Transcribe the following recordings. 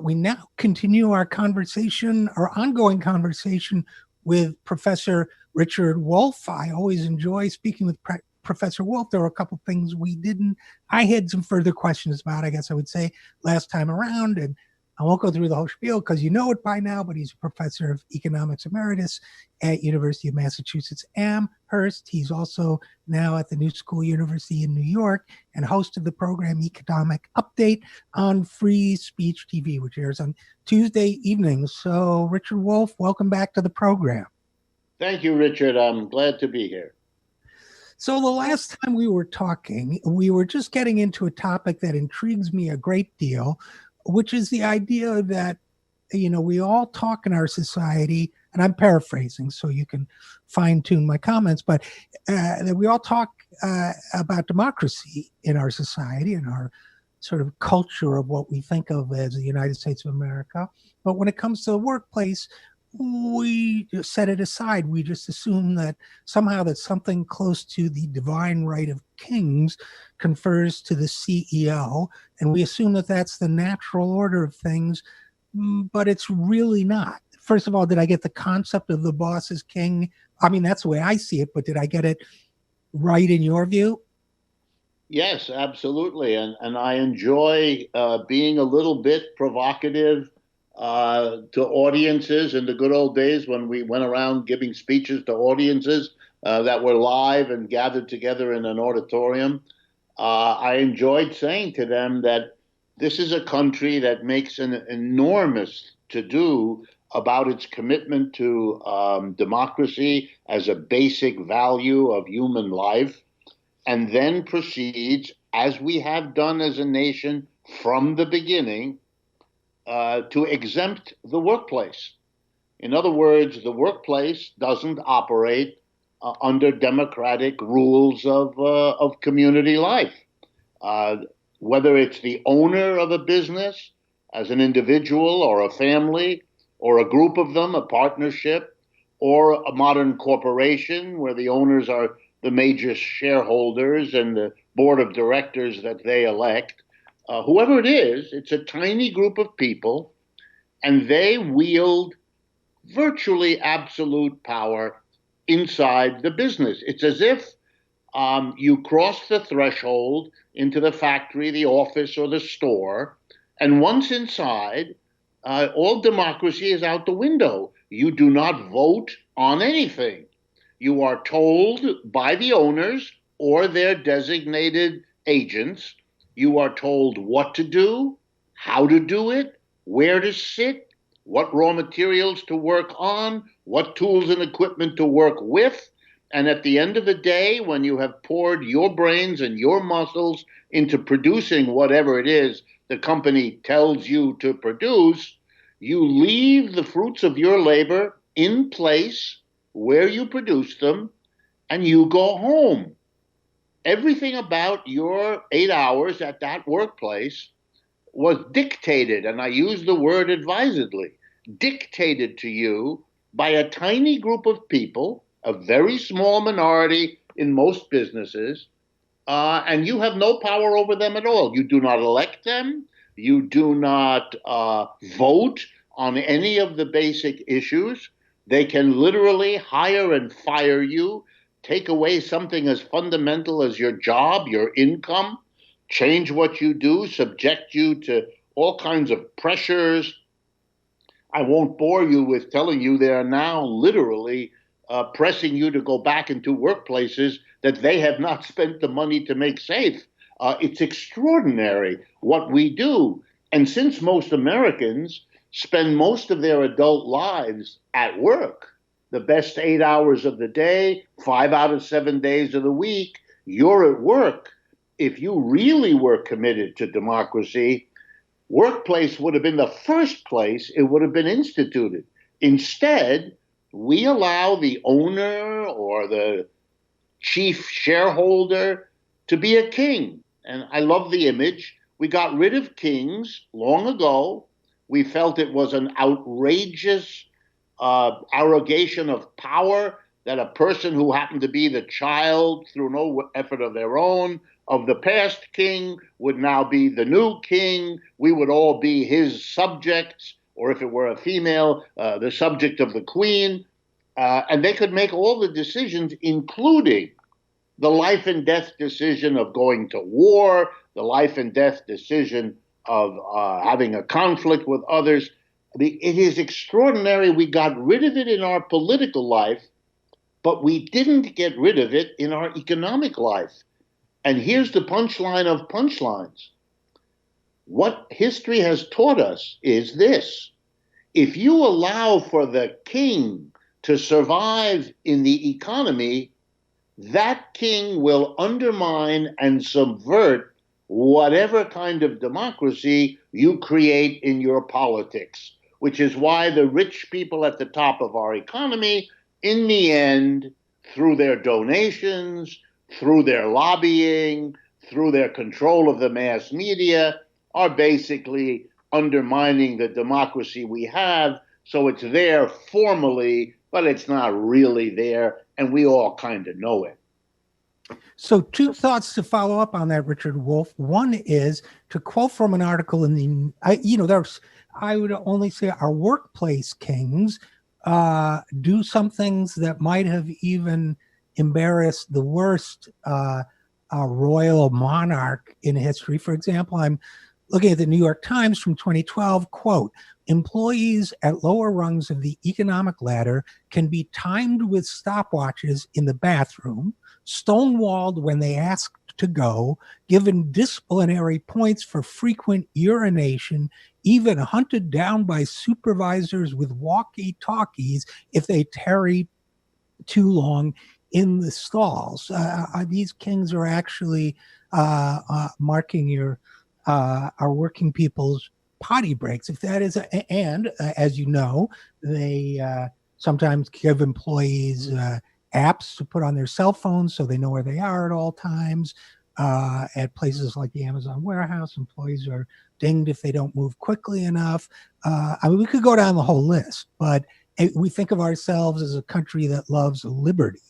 We now continue our conversation, our ongoing conversation with Professor Richard Wolff. I always enjoy speaking with Professor Wolff. There were a couple things I had some further questions about, I guess I would say, last time around. And I won't go through the whole spiel because you know it by now, but he's a professor of economics emeritus at University of Massachusetts Amherst. He's also now at the New School University in New York and host of the program Economic Update on Free Speech TV, which airs on Tuesday evenings. So, Richard Wolff, welcome back to the program. Thank you, Richard. I'm glad to be here. So the last time we were talking, we were just getting into a topic that intrigues me a great deal, which is the idea that, we all talk in our society, and I'm paraphrasing so you can fine tune my comments, but that we all talk about democracy in our society and our sort of culture of what we think of as the United States of America. But when it comes to the workplace, we just set it aside. We just assume that somehow that something close to the divine right of kings confers to the CEO, and we assume that that's the natural order of things, but it's really not. First of all, did I get the concept of the boss as king? I mean, that's the way I see it, but did I get it right in your view? Yes, absolutely. And I enjoy being a little bit provocative to audiences in the good old days when we went around giving speeches to audiences that were live and gathered together in an auditorium. I enjoyed saying to them that this is a country that makes an enormous to-do about its commitment to democracy as a basic value of human life, and then proceeds, as we have done as a nation from the beginning, to exempt the workplace. In other words, the workplace doesn't operate under democratic rules of community life. Whether it's the owner of a business as an individual or a family or a group of them, a partnership, or a modern corporation where the owners are the major shareholders and the board of directors that they elect, whoever it is, it's a tiny group of people, and they wield virtually absolute power inside the business. It's as if you cross the threshold into the factory, the office, or the store, and once inside, all democracy is out the window. You do not vote on anything. You are told by the owners or their designated agents, you are told what to do, how to do it, where to sit, what raw materials to work on, what tools and equipment to work with. And at the end of the day, when you have poured your brains and your muscles into producing whatever it is the company tells you to produce, you leave the fruits of your labor in place where you produce them, and you go home. Everything about your 8 hours at that workplace was dictated, and I use the word advisedly, dictated to you by a tiny group of people, a very small minority in most businesses, and you have no power over them at all. You do not elect them. You do not vote on any of the basic issues. They can literally hire and fire you, take away something as fundamental as your job, your income, change what you do, subject you to all kinds of pressures. I won't bore you with telling you they are now literally pressing you to go back into workplaces that they have not spent the money to make safe. It's extraordinary what we do. And since most Americans spend most of their adult lives at work, the best 8 hours of the day, 5 out of 7 days of the week, you're at work. If you really were committed to democracy, workplace would have been the first place it would have been instituted. Instead, we allow the owner or the chief shareholder to be a king. And I love the image. We got rid of kings long ago. We felt it was an outrageous arrogation of power that a person who happened to be the child through no effort of their own of the past king would now be the new king. We would all be his subjects, or if it were a female, the subject of the queen. And they could make all the decisions, including the life and death decision of going to war, the life and death decision of having a conflict with others. It is extraordinary. We got rid of it in our political life, but we didn't get rid of it in our economic life. And here's the punchline of punchlines. What history has taught us is this. If you allow for the king to survive in the economy, that king will undermine and subvert whatever kind of democracy you create in your politics, which is why the rich people at the top of our economy, in the end, through their donations, through their lobbying, through their control of the mass media, are basically undermining the democracy we have. So it's there formally, but it's not really there, and we all kind of know it. So two thoughts to follow up on that, Richard Wolff. One is to quote from an article in the, I would only say our workplace kings do some things that might have even embarrassed the worst royal monarch in history. For example, I'm looking at the New York Times from 2012, quote, employees at lower rungs of the economic ladder can be timed with stopwatches in the bathroom, stonewalled when they ask to go, given disciplinary points for frequent urination, even hunted down by supervisors with walkie-talkies if they tarry too long in the stalls. These kings are actually marking our working people's potty breaks. If that is, and as you know, they sometimes give employees apps to put on their cell phones so they know where they are at all times. At places like the Amazon warehouse, employees are dinged if they don't move quickly enough. We could go down the whole list, but we think of ourselves as a country that loves liberty,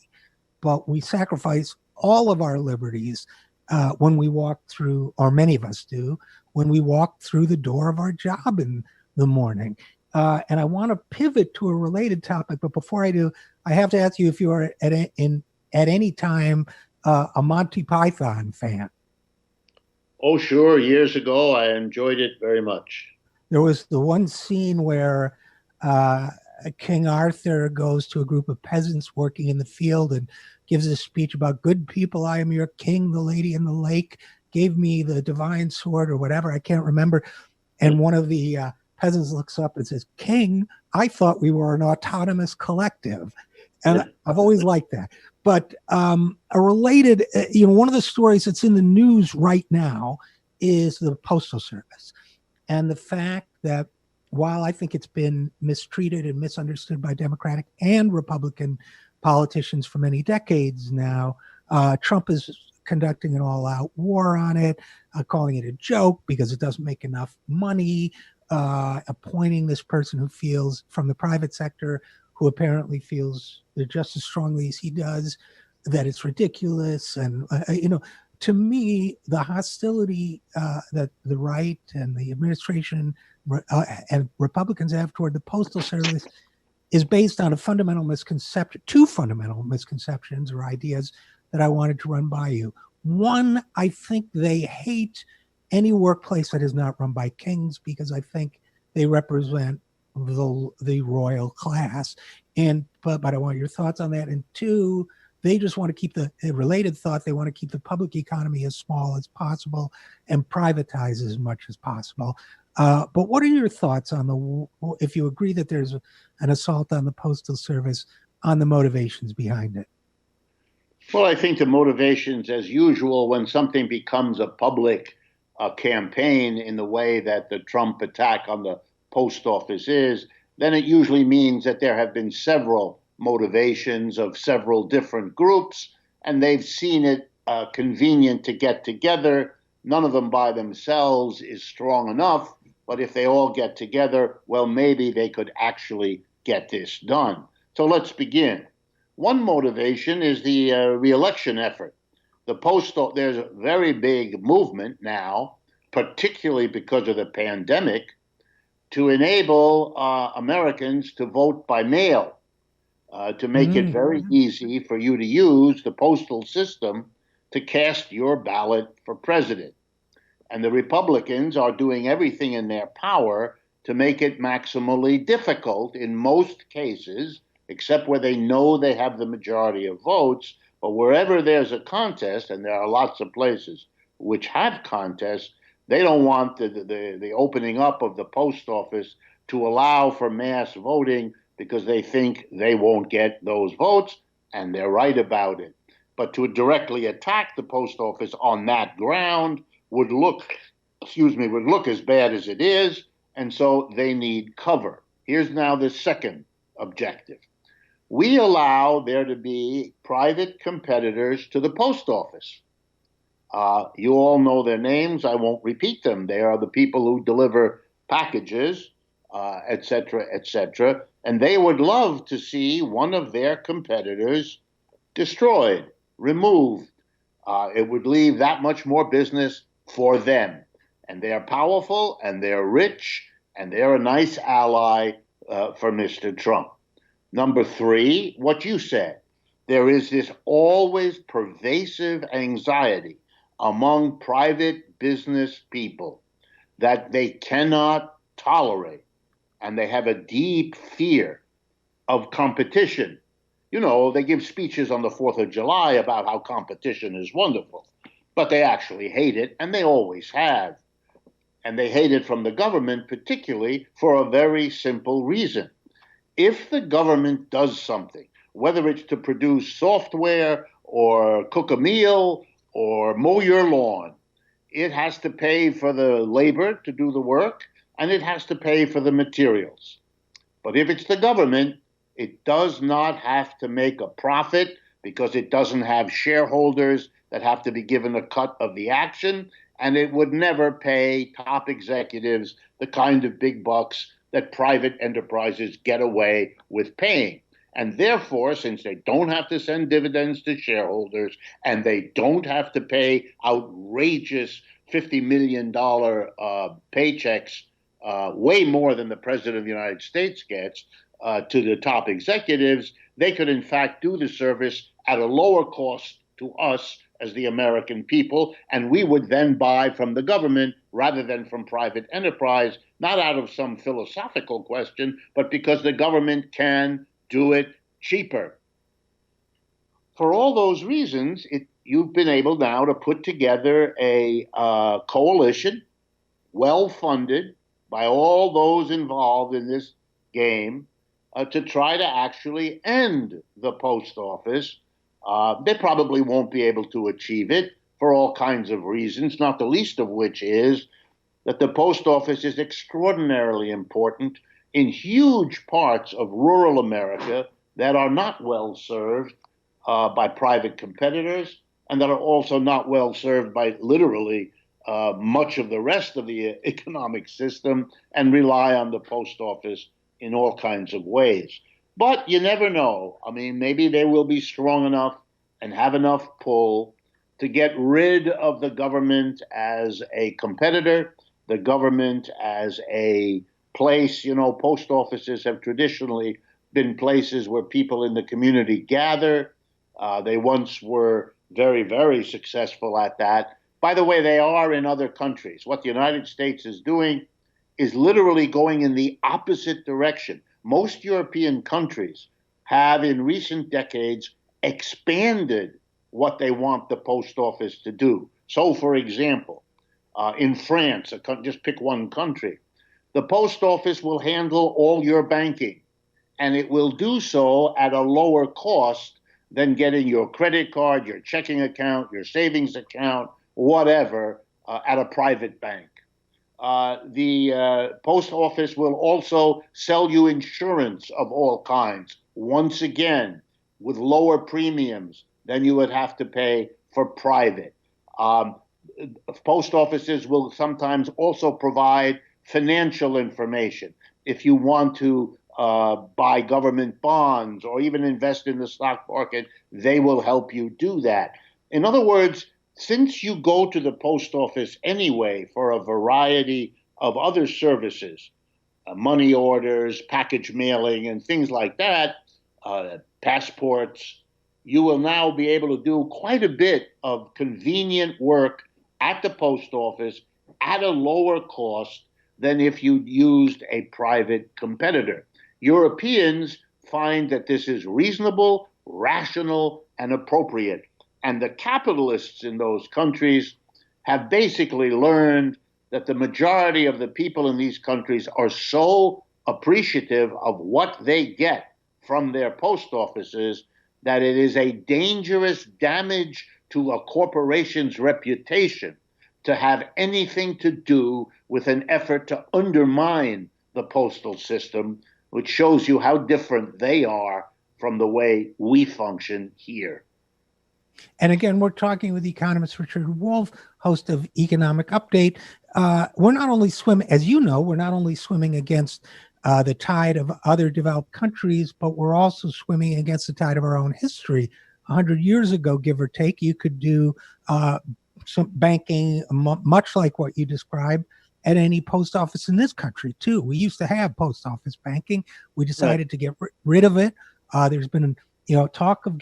but we sacrifice all of our liberties when we walk through, or many of us do, when we walk through the door of our job in the morning. And I want to pivot to a related topic, but before I do, I have to ask you if you are at any time a Monty Python fan. Oh, sure. Years ago, I enjoyed it very much. There was the one scene where King Arthur goes to a group of peasants working in the field and gives a speech about good people. I am your king. The lady in the lake gave me the divine sword or whatever. I can't remember. And one of the peasants looks up and says, King, I thought we were an autonomous collective. And I've always liked that. But a related, one of the stories that's in the news right now is the Postal Service. And the fact that while I think it's been mistreated and misunderstood by Democratic and Republican politicians for many decades now, Trump is conducting an all-out war on it, calling it a joke because it doesn't make enough money, appointing this person who feels from the private sector, who apparently feels just as strongly as he does that it's ridiculous. And, to me, the hostility that the right and the administration and Republicans have toward the Postal Service is based on two fundamental misconceptions or ideas that I wanted to run by you. One, I think they hate any workplace that is not run by kings because I think they represent the royal class. But I want your thoughts on that. And two, they just want to keep the related thought. They want to keep the public economy as small as possible and privatize as much as possible. But what are your thoughts on if you agree that there's an assault on the Postal Service, on the motivations behind it? Well, I think the motivations, as usual, when something becomes a public campaign in the way that the Trump attack on the post office is, then it usually means that there have been several motivations of several different groups, and they've seen it convenient to get together. None of them by themselves is strong enough, but if they all get together, well, maybe they could actually get this done. So let's begin. One motivation is the re-election effort. There's a very big movement now, particularly because of the pandemic, to enable Americans to vote by mail, to make it very easy for you to use the postal system to cast your ballot for president. And the Republicans are doing everything in their power to make it maximally difficult in most cases, except where they know they have the majority of votes. But wherever there's a contest, and there are lots of places which have contests, they don't want the opening up of the post office to allow for mass voting because they think they won't get those votes, and they're right about it. But to directly attack the post office on that ground would look as bad as it is, and so they need cover. Here's now the second objective. We allow there to be private competitors to the post office. You all know their names. I won't repeat them. They are the people who deliver packages, et cetera, and they would love to see one of their competitors destroyed, removed. It would leave that much more business for them. And they're powerful, and they're rich, and they're a nice ally for Mr. Trump. Number three, what you said. There is this always pervasive anxiety among private business people that they cannot tolerate, and they have a deep fear of competition. You know, they give speeches on the 4th of July about how competition is wonderful, but they actually hate it, and they always have. And they hate it from the government, particularly for a very simple reason. If the government does something, whether it's to produce software or cook a meal or mow your lawn, it has to pay for the labor to do the work, and it has to pay for the materials. But if it's the government, it does not have to make a profit because it doesn't have shareholders that have to be given a cut of the action, and it would never pay top executives the kind of big bucks that private enterprises get away with paying. And therefore, since they don't have to send dividends to shareholders and they don't have to pay outrageous $50 million paychecks, way more than the president of the United States gets, to the top executives, they could in fact do the service at a lower cost to us as the American people, and we would then buy from the government rather than from private enterprise, not out of some philosophical question, but because the government can do it cheaper. For all those reasons, you've been able now to put together a coalition, well-funded by all those involved in this game, to try to actually end the post office. They probably won't be able to achieve it for all kinds of reasons, not the least of which is that the post office is extraordinarily important in huge parts of rural America that are not well served by private competitors, and that are also not well served by literally much of the rest of the economic system, and rely on the post office in all kinds of ways. But you never know. I mean, maybe they will be strong enough and have enough pull to get rid of the government as a competitor, the government as a place. You know, post offices have traditionally been places where people in the community gather. They once were very, very successful at that. By the way, they are in other countries. What the United States is doing is literally going in the opposite direction. Most European countries have in recent decades expanded what they want the post office to do. So, for example, in France, just pick one country, the post office will handle all your banking, and it will do so at a lower cost than getting your credit card, your checking account, your savings account, whatever, at a private bank. The post office will also sell you insurance of all kinds, once again, with lower premiums than you would have to pay for private. Post offices will sometimes also provide financial information. If you want to buy government bonds or even invest in the stock market, they will help you do that. In other words, since you go to the post office anyway for a variety of other services, money orders, package mailing, and things like that, passports, you will now be able to do quite a bit of convenient work at the post office at a lower cost than if you used a private competitor. Europeans find that this is reasonable, rational, and appropriate. And the capitalists in those countries have basically learned that the majority of the people in these countries are so appreciative of what they get from their post offices that it is a dangerous damage to a corporation's reputation to have anything to do with an effort to undermine the postal system, which shows you how different they are from the way we function here. And again, we're talking with economist Richard Wolff, host of Economic Update. We're not only swimming, as you know, we're not only swimming against the tide of other developed countries, but we're also swimming against the tide of our own history. 100 years ago, give or take, you could do some banking much like what you described at any post office in this country, too. We used to have post office banking. We decided to get rid of it. There's been talk of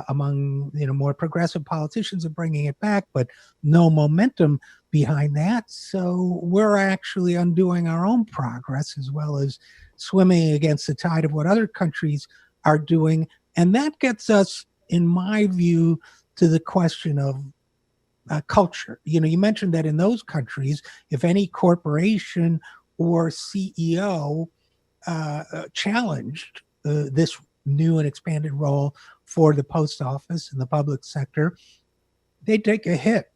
among more progressive politicians of bringing it back, but no momentum behind that. So we're actually undoing our own progress as well as swimming against the tide of what other countries are doing. And that gets us, in my view, to the question of culture. You mentioned that in those countries, if any corporation or CEO challenged this new and expanded role for the post office and the public sector, they take a hit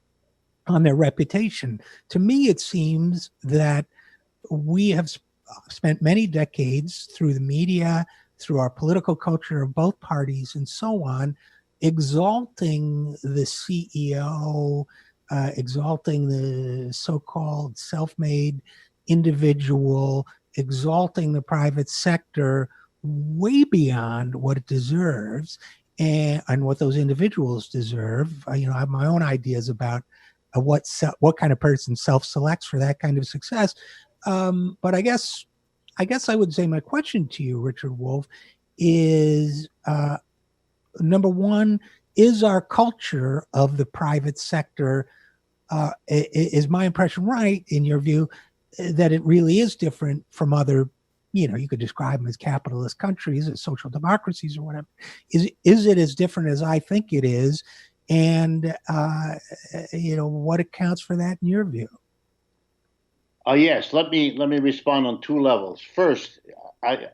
on their reputation. To me, it seems that we have spent many decades through the media, through our political culture of both parties and so on, exalting the CEO, exalting the so-called self-made individual, exalting the private sector way beyond what it deserves and what those individuals deserve. I have my own ideas about what kind of person self-selects for that kind of success. But I guess I would say my question to you, Richard Wolff, is number one, is our culture of the private sector, is my impression right, in your view, that it really is different from other, you could describe them as capitalist countries, as social democracies or whatever. Is it as different as I think it is? And, what accounts for that in your view? Yes, let me respond on two levels. First, I'm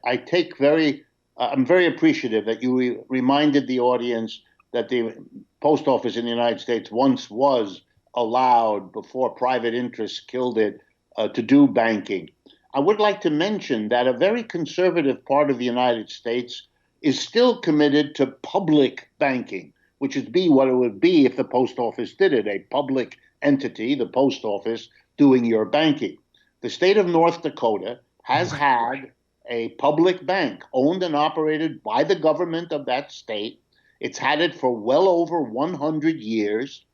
very appreciative that you reminded the audience that the post office in the United States once was allowed, before private interests killed it, to do banking. I would like to mention that a very conservative part of the United States is still committed to public banking, which would be what it would be if the post office did it, a public entity, the post office, doing your banking. The state of North Dakota has had a public bank owned and operated by the government of that state. It's had it for well over 100 years.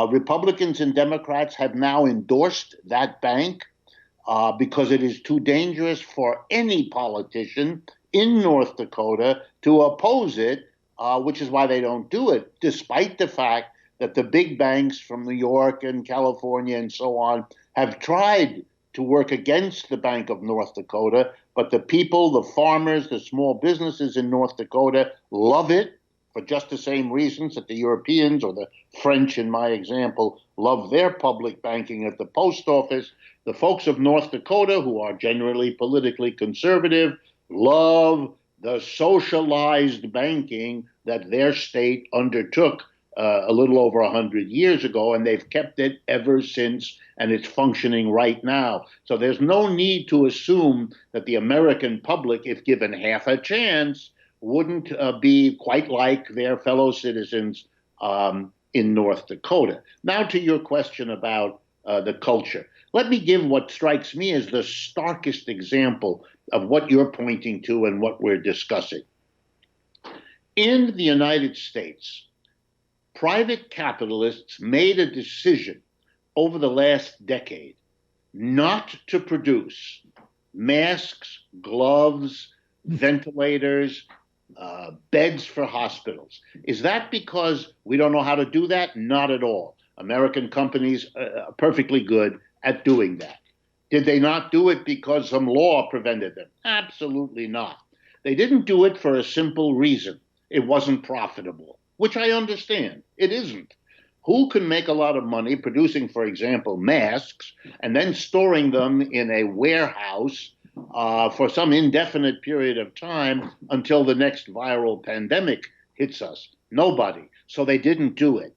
Republicans and Democrats have now endorsed that bank because it is too dangerous for any politician in North Dakota to oppose it, which is why they don't do it, despite the fact that the big banks from New York and California and so on have tried to work against the Bank of North Dakota. But the people, the farmers, the small businesses in North Dakota love it for just the same reasons that the Europeans or the French, in my example, love their public banking at the post office. The folks of North Dakota, who are generally politically conservative, love the socialized banking that their state undertook a little over 100 years ago, and they've kept it ever since, and it's functioning right now. So there's no need to assume that the American public, if given half a chance, wouldn't be quite like their fellow citizens in North Dakota. Now to your question about the culture. Let me give what strikes me as the starkest example of what you're pointing to and what we're discussing. In the United States, private capitalists made a decision over the last decade not to produce masks, gloves, ventilators, beds for hospitals. Is that because we don't know how to do that? Not at all. American companies are perfectly good at doing that. Did they not do it because some law prevented them? Absolutely not. They didn't do it for a simple reason. It wasn't profitable, which I understand. It isn't. Who can make a lot of money producing, for example, masks and then storing them in a warehouse for some indefinite period of time until the next viral pandemic hits us? Nobody. So they didn't do it.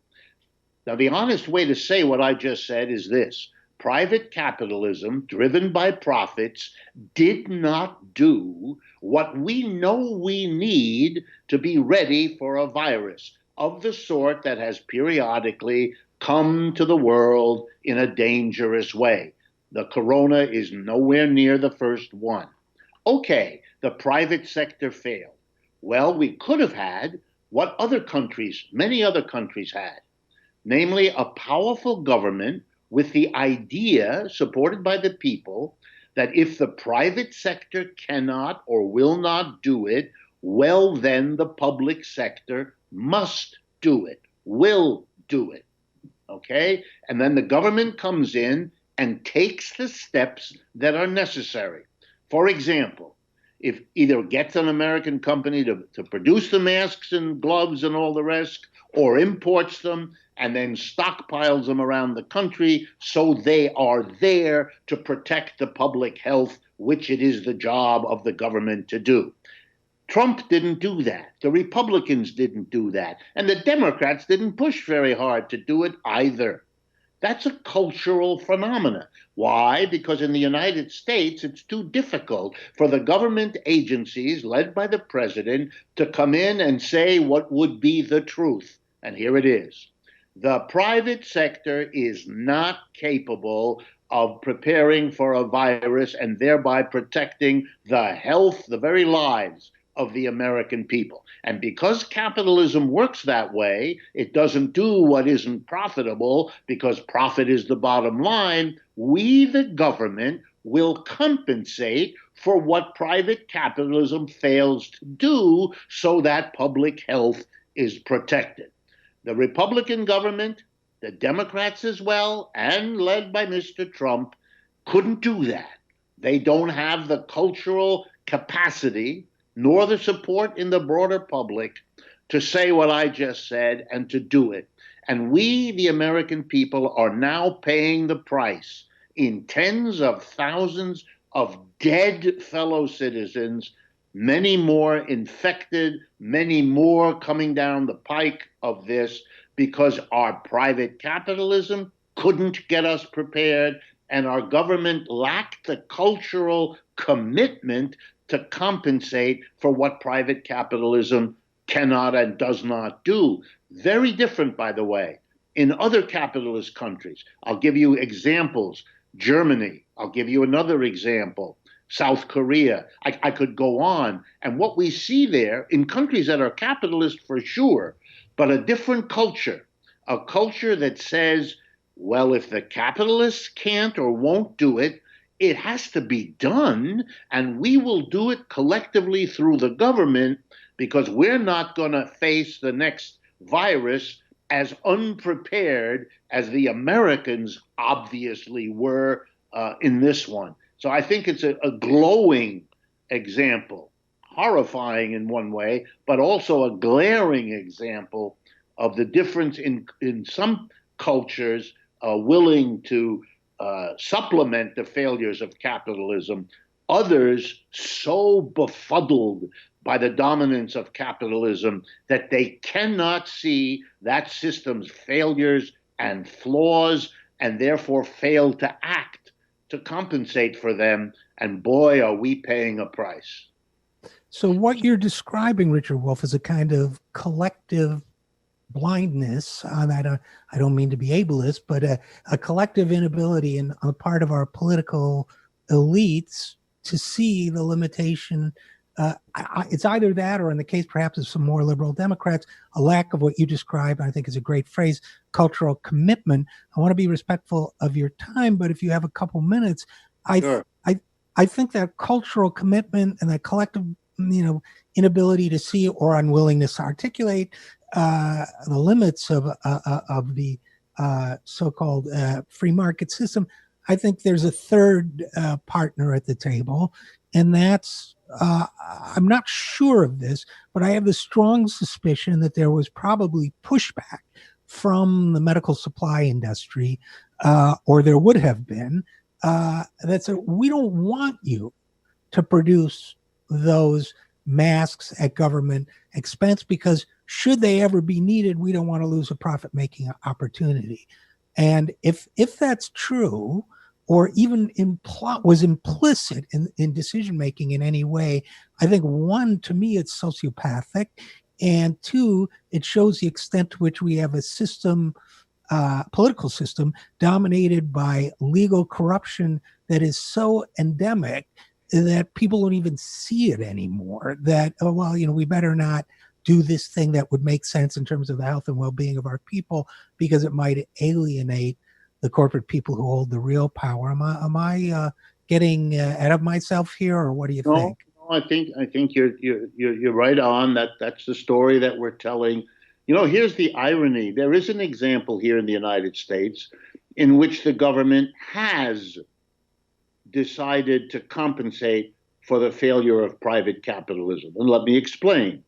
Now, the honest way to say what I just said is this: private capitalism, driven by profits, did not do what we know we need to be ready for a virus of the sort that has periodically come to the world in a dangerous way. The corona is nowhere near the first one. Okay, the private sector failed. Well, we could have had what other countries, many other countries had, namely a powerful government with the idea, supported by the people, that if the private sector cannot or will not do it, well, then the public sector must do it, will do it. Okay? And then the government comes in and takes the steps that are necessary. For example, if either gets an American company to produce the masks and gloves and all the rest, or imports them and then stockpiles them around the country so they are there to protect the public health, which it is the job of the government to do. Trump didn't do that. The Republicans didn't do that. And the Democrats didn't push very hard to do it either. That's a cultural phenomenon. Why? Because in the United States, it's too difficult for the government agencies led by the president to come in and say what would be the truth. And here it is. The private sector is not capable of preparing for a virus and thereby protecting the health, the very lives of the American people. And because capitalism works that way, it doesn't do what isn't profitable because profit is the bottom line. We, the government, will compensate for what private capitalism fails to do so that public health is protected. The Republican government, the Democrats as well, and led by Mr. Trump, couldn't do that. They don't have the cultural capacity nor the support in the broader public to say what I just said and to do it. And we, the American people, are now paying the price in tens of thousands of dead fellow citizens, many more infected, many more coming down the pike of this because our private capitalism couldn't get us prepared and our government lacked the cultural commitment to compensate for what private capitalism cannot and does not do. Very different, by the way, in other capitalist countries. I'll give you examples. Germany, I'll give you another example. South Korea, I could go on. And what we see there in countries that are capitalist for sure, but a different culture, a culture that says, well, if the capitalists can't or won't do it, it has to be done, and we will do it collectively through the government because we're not going to face the next virus as unprepared as the Americans obviously were in this one. So I think it's a glowing example, horrifying in one way, but also a glaring example of the difference in some cultures willing to supplement the failures of capitalism, others so befuddled by the dominance of capitalism that they cannot see that system's failures and flaws and therefore fail to act to compensate for them. And boy, are we paying a price. So what you're describing, Richard Wolff, is a kind of collective blindness. I don't mean to be ableist, but a collective inability on the part of our political elites to see the limitation It's either that, or in the case perhaps of some more liberal Democrats, a lack of what you describe, I think is a great phrase, cultural commitment. I want to be respectful of your time, but if you have a couple minutes, Sure. I think that cultural commitment and that collective, inability to see or unwillingness to articulate the limits of the so-called free market system. I think there's a third partner at the table, and that's I'm not sure of this, but I have the strong suspicion that there was probably pushback from the medical supply industry, or there would have been. That's we don't want you to produce those masks at government expense, because should they ever be needed, we don't want to lose a profit-making opportunity. And if that's true, or even was implicit in decision making in any way, I think one, to me, it's sociopathic, and two, it shows the extent to which we have a system, political system, dominated by legal corruption that is so endemic that people don't even see it anymore. That, oh, well, we better not do this thing that would make sense in terms of the health and well-being of our people, because it might alienate the corporate people who hold the real power. Am I getting ahead of myself here, or what do you think? No, I think you're right on. That's the story that we're telling. Here's the irony. There is an example here in the United States in which the government has decided to compensate for the failure of private capitalism. And let me explain.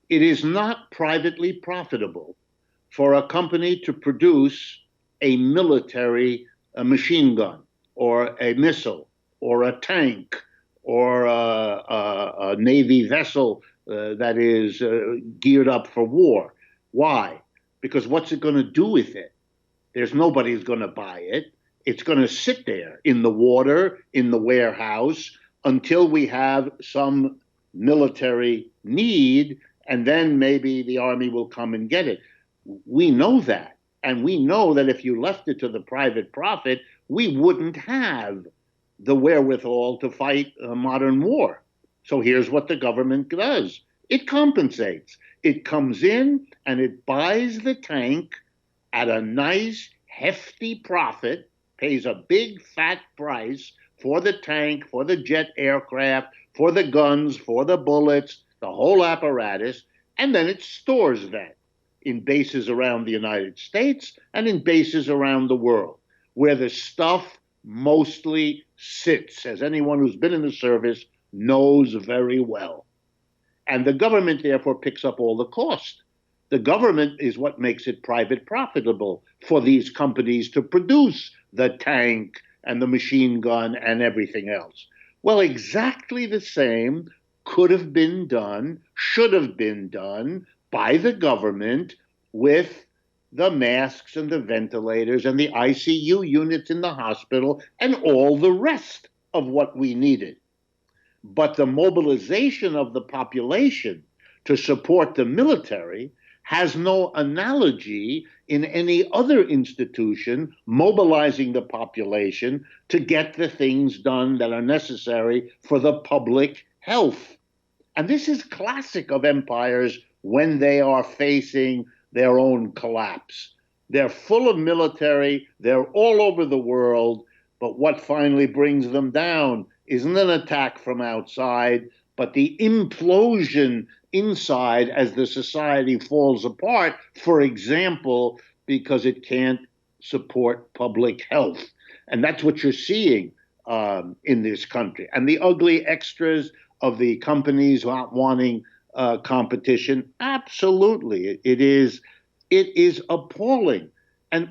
It is not privately profitable for a company to produce a military machine gun, or a missile, or a tank, or a Navy vessel that is geared up for war. Why? Because what's it going to do with it? There's nobody who's going to buy it. It's going to sit there in the water, in the warehouse, until we have some military need, and then maybe the army will come and get it. We know that. And we know that if you left it to the private profit, we wouldn't have the wherewithal to fight a modern war. So here's what the government does. It compensates. It comes in and it buys the tank at a nice, hefty profit, pays a big, fat price for the tank, for the jet aircraft, for the guns, for the bullets, the whole apparatus, and then it stores that in bases around the United States and in bases around the world, where the stuff mostly sits, as anyone who's been in the service knows very well. And the government, therefore, picks up all the cost. The government is what makes it private profitable for these companies to produce the tank and the machine gun and everything else. Well, exactly the same could have been done, should have been done by the government with the masks and the ventilators and the ICU units in the hospital and all the rest of what we needed. But the mobilization of the population to support the military has no analogy in any other institution mobilizing the population to get the things done that are necessary for the public health. And this is classic of empires when they are facing their own collapse. They're full of military, they're all over the world, but what finally brings them down isn't an attack from outside, but the implosion inside as the society falls apart, for example, because it can't support public health. And that's what you're seeing in this country. And the ugly extras of the companies not wanting competition, absolutely. It is appalling.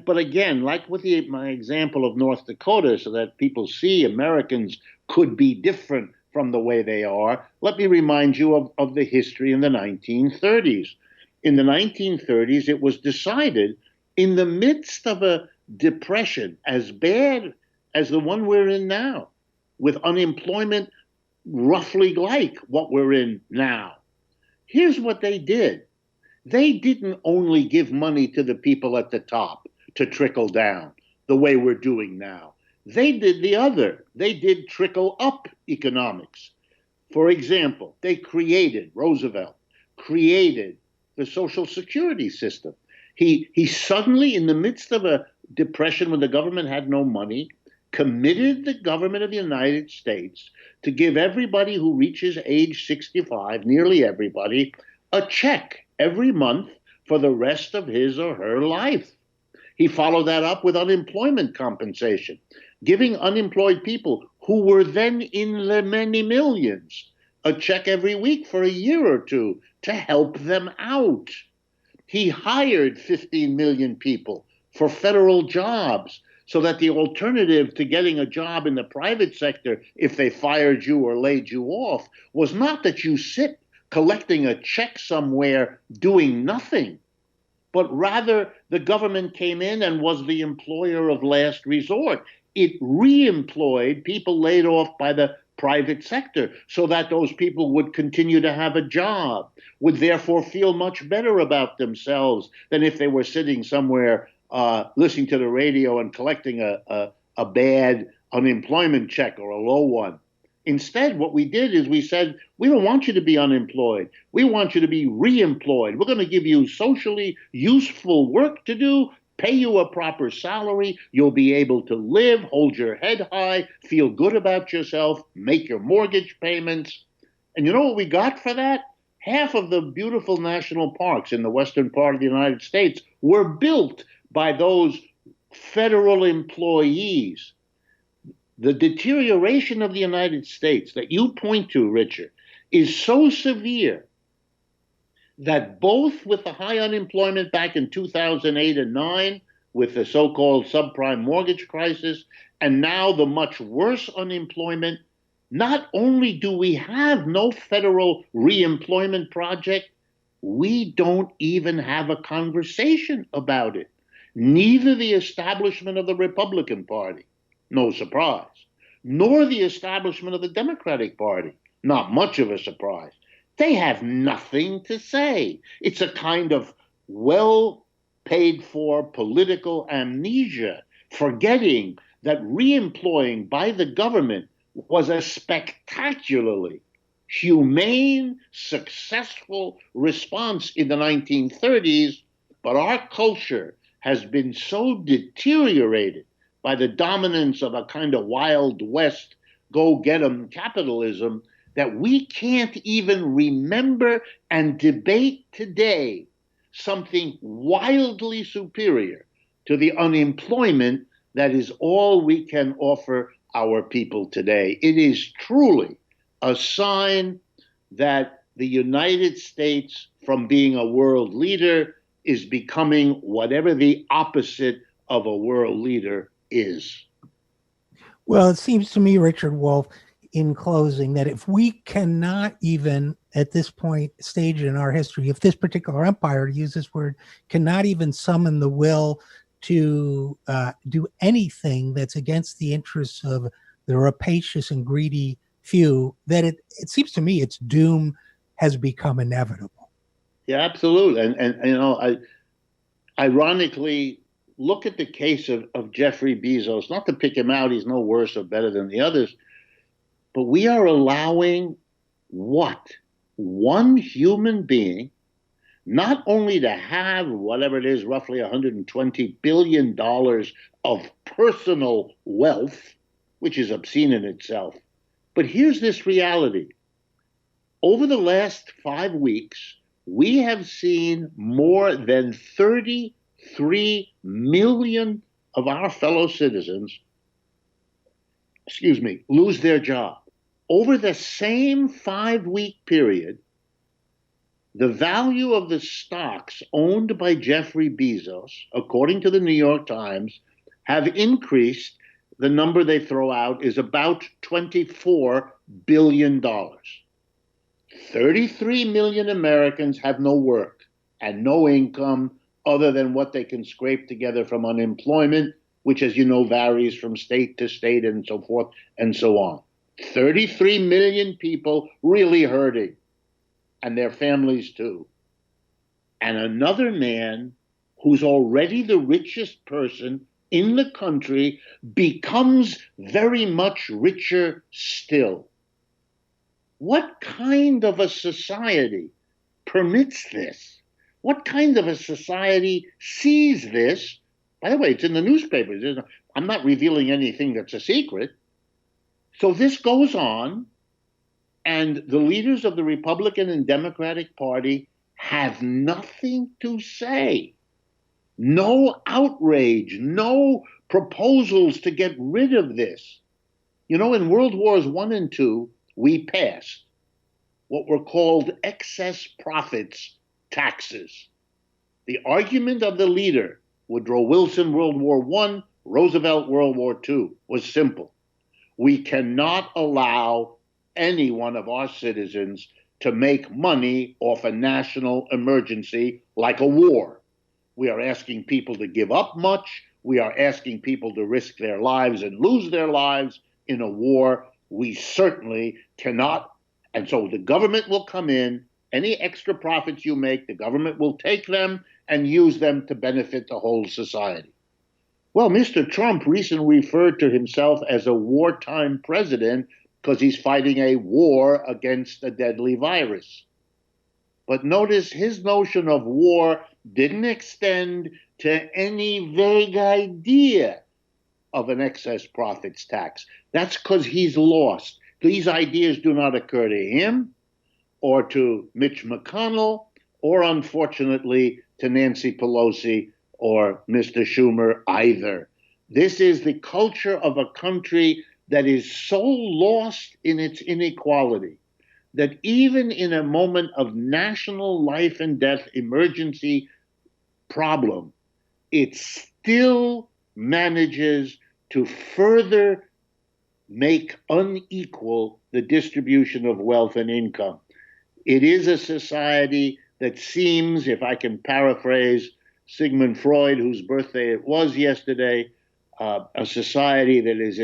But again, like with my example of North Dakota, so that people see Americans could be different from the way they are, let me remind you of the history in the 1930s. In the 1930s, it was decided in the midst of a depression as bad as the one we're in now, with unemployment roughly like what we're in now. Here's what they did. They didn't only give money to the people at the top to trickle down the way we're doing now. They did the other. They did trickle up economics. For example, Roosevelt created the Social Security system. He suddenly, in the midst of a depression when the government had no money, committed the government of the United States to give everybody who reaches age 65, nearly everybody, a check every month for the rest of his or her life. He followed that up with unemployment compensation, giving unemployed people who were then in the many millions a check every week for a year or two to help them out. He hired 15 million people for federal jobs so that the alternative to getting a job in the private sector, if they fired you or laid you off, was not that you sit collecting a check somewhere doing nothing, but rather the government came in and was the employer of last resort. It re-employed people laid off by the private sector so that those people would continue to have a job, would therefore feel much better about themselves than if they were sitting somewhere listening to the radio and collecting a bad unemployment check or a low one. Instead, what we did is we said, we don't want you to be unemployed. We want you to be re-employed. We're going to give you socially useful work to do, pay you a proper salary. You'll be able to live, hold your head high, feel good about yourself, make your mortgage payments. And you know what we got for that? Half of the beautiful national parks in the western part of the United States were built by those federal employees. The deterioration of the United States that you point to, Richard, is so severe that both with the high unemployment back in 2008 and 9, with the so-called subprime mortgage crisis, and now the much worse unemployment, not only do we have no federal re-employment project, we don't even have a conversation about it. Neither the establishment of the Republican Party, no surprise, nor the establishment of the Democratic Party, not much of a surprise. They have nothing to say. It's a kind of well paid for political amnesia, forgetting that re-employing by the government was a spectacularly humane, successful response in the 1930s, but our culture has been so deteriorated by the dominance of a kind of Wild West, go-get-em capitalism, that we can't even remember and debate today something wildly superior to the unemployment that is all we can offer our people today. It is truly a sign that the United States, from being a world leader, is becoming whatever the opposite of a world leader is. Well, it seems to me, Richard Wolff, in closing, that if we cannot even at this point stage in our history, if this particular empire, to use this word, cannot even summon the will to do anything that's against the interests of the rapacious and greedy few, that it seems to me its doom has become inevitable. Yeah, absolutely. And you know, ironically, look at the case of Jeffrey Bezos. Not to pick him out, he's no worse or better than the others. But we are allowing what? One human being not only to have whatever it is, roughly $120 billion of personal wealth, which is obscene in itself. But here's this reality. Over the last 5 weeks, we have seen more than 33 million of our fellow citizens, lose their job. Over the same 5-week period, the value of the stocks owned by Jeffrey Bezos, according to the New York Times, have increased. The number they throw out is about $24 billion. 33 million Americans have no work and no income other than what they can scrape together from unemployment, which, as you know, varies from state to state and so forth and so on. 33 million people really hurting, and their families too. And another man who's already the richest person in the country becomes very much richer still. What kind of a society permits this? What kind of a society sees this? By the way, it's in the newspapers. I'm not revealing anything that's a secret. So this goes on, and the leaders of the Republican and Democratic Party have nothing to say. No outrage, no proposals to get rid of this. You know, in World Wars I and II, we passed what were called excess profits taxes. The argument of the leader, Woodrow Wilson, World War I, Roosevelt, World War II, was simple. We cannot allow any one of our citizens to make money off a national emergency like a war. We are asking people to give up much. We are asking people to risk their lives and lose their lives in a war. We certainly cannot. And so the government will come in. Any extra profits you make, the government will take them and use them to benefit the whole society. Well, Mr. Trump recently referred to himself as a wartime president because he's fighting a war against a deadly virus. But notice his notion of war didn't extend to any vague idea of an excess profits tax. That's because he's lost. These ideas do not occur to him or to Mitch McConnell or, unfortunately, to Nancy Pelosi or Mr. Schumer either. This is the culture of a country that is so lost in its inequality that even in a moment of national life and death emergency problem, it still manages to further make unequal the distribution of wealth and income. It is a society that seems, if I can paraphrase Sigmund Freud, whose birthday it was yesterday, a society that is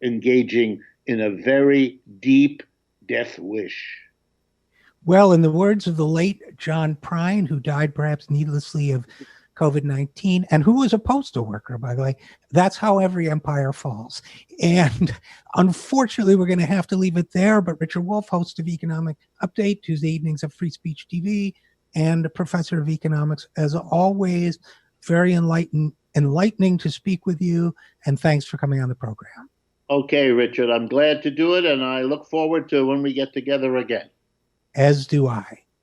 engaging in a very deep death wish. Well, in the words of the late John Prine, who died perhaps needlessly of COVID-19, and who was a postal worker, by the way, that's how every empire falls. And unfortunately, we're going to have to leave it there. But Richard Wolff, host of Economic Update, Tuesday evenings at Free Speech TV, and a professor of economics, as always, very enlightening to speak with you. And thanks for coming on the program. Okay, Richard, I'm glad to do it, and I look forward to when we get together again. As do I.